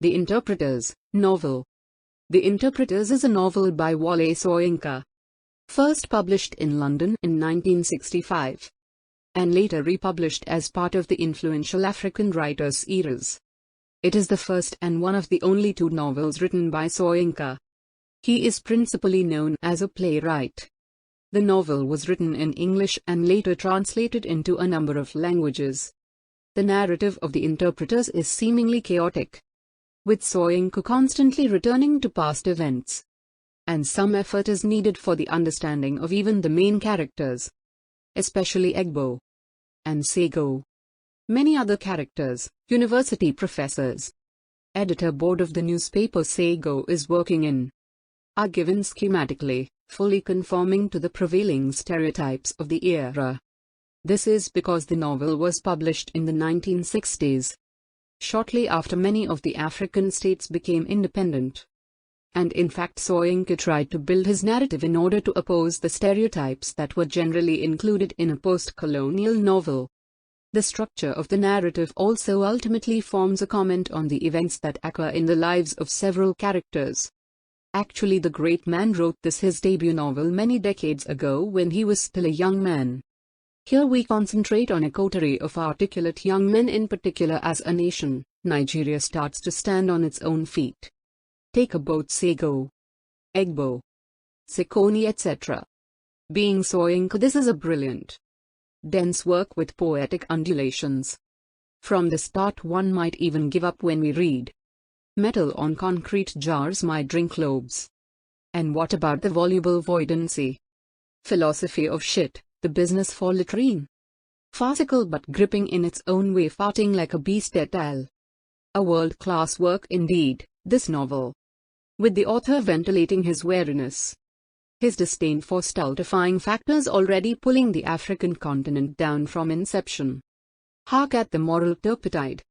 The Interpreters, novel. The Interpreters is a novel by Wole Soyinka. First published in London in 1965. And later republished as part of the influential African writers' eras. It is the first and one of the only two novels written by Soyinka. He is principally known as a playwright. The novel was written in English and later translated into a number of languages. The narrative of The Interpreters is seemingly chaotic, with Soyinka constantly returning to past events. And some effort is needed for the understanding of even the main characters, especially Egbo and Sagoe. Many other characters, university professors, editor board of the newspaper Sagoe is working in, are given schematically, fully conforming to the prevailing stereotypes of the era. This is because the novel was published in the 1960s, shortly after many of the African states became independent. And in fact Soyinka tried to build his narrative in order to oppose the stereotypes that were generally included in a post-colonial novel. The structure of the narrative also ultimately forms a comment on the events that occur in the lives of several characters. Actually, the great man wrote this his debut novel many decades ago when he was still a young man. Here we concentrate on a coterie of articulate young men, in particular as a nation, Nigeria starts to stand on its own feet. Take about Sagoe, Egbo, Sekoni, etc. Being Soyinka, this is a brilliant, dense work with poetic undulations. From the start one might even give up when we read metal on concrete jars, my drink lobes. And what about the voluble voidancy? Philosophy of shit, the business for latrine. Farcical but gripping in its own way, farting like a beast et al. A world-class work indeed, this novel. With the author ventilating his wariness, his disdain for stultifying factors already pulling the African continent down from inception. Hark at the moral turpitude,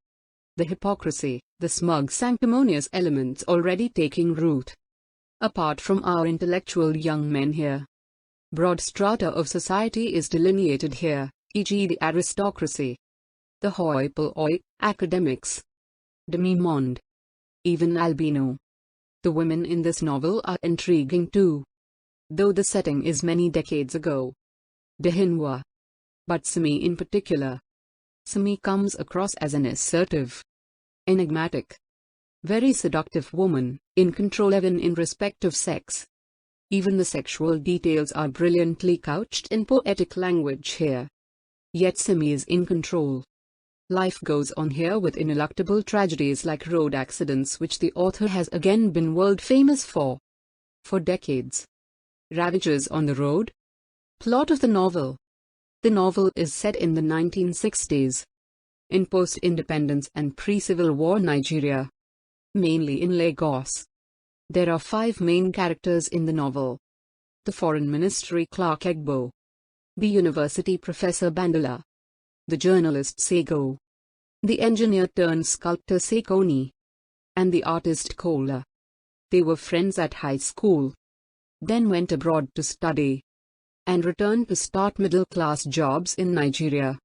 the hypocrisy, the smug sanctimonious elements already taking root. Apart from our intellectual young men here, broad strata of society is delineated here, e.g. the aristocracy, the hoi polloi, academics, demi-monde, even albino. The women in this novel are intriguing too, though the setting is many decades ago. Dehinwa. But Simi in particular. Simi comes across as an assertive, enigmatic, very seductive woman, in control even in respect of sex. Even the sexual details are brilliantly couched in poetic language here. Yet Simi is in control. Life goes on here with ineluctable tragedies like road accidents, which the author has again been world famous for decades. Ravages on the road. Plot of the novel. The novel is set in the 1960s. In post-independence and pre-Civil War Nigeria. Mainly in Lagos. There are 5 main characters in the novel. The Foreign Ministry clerk Egbo, the university professor Bandele, the journalist Sagoe, the engineer-turned-sculptor Sekoni, and the artist Kola. They were friends at high school, then went abroad to study, and returned to start middle-class jobs in Nigeria.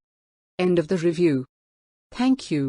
End of the review. Thank you.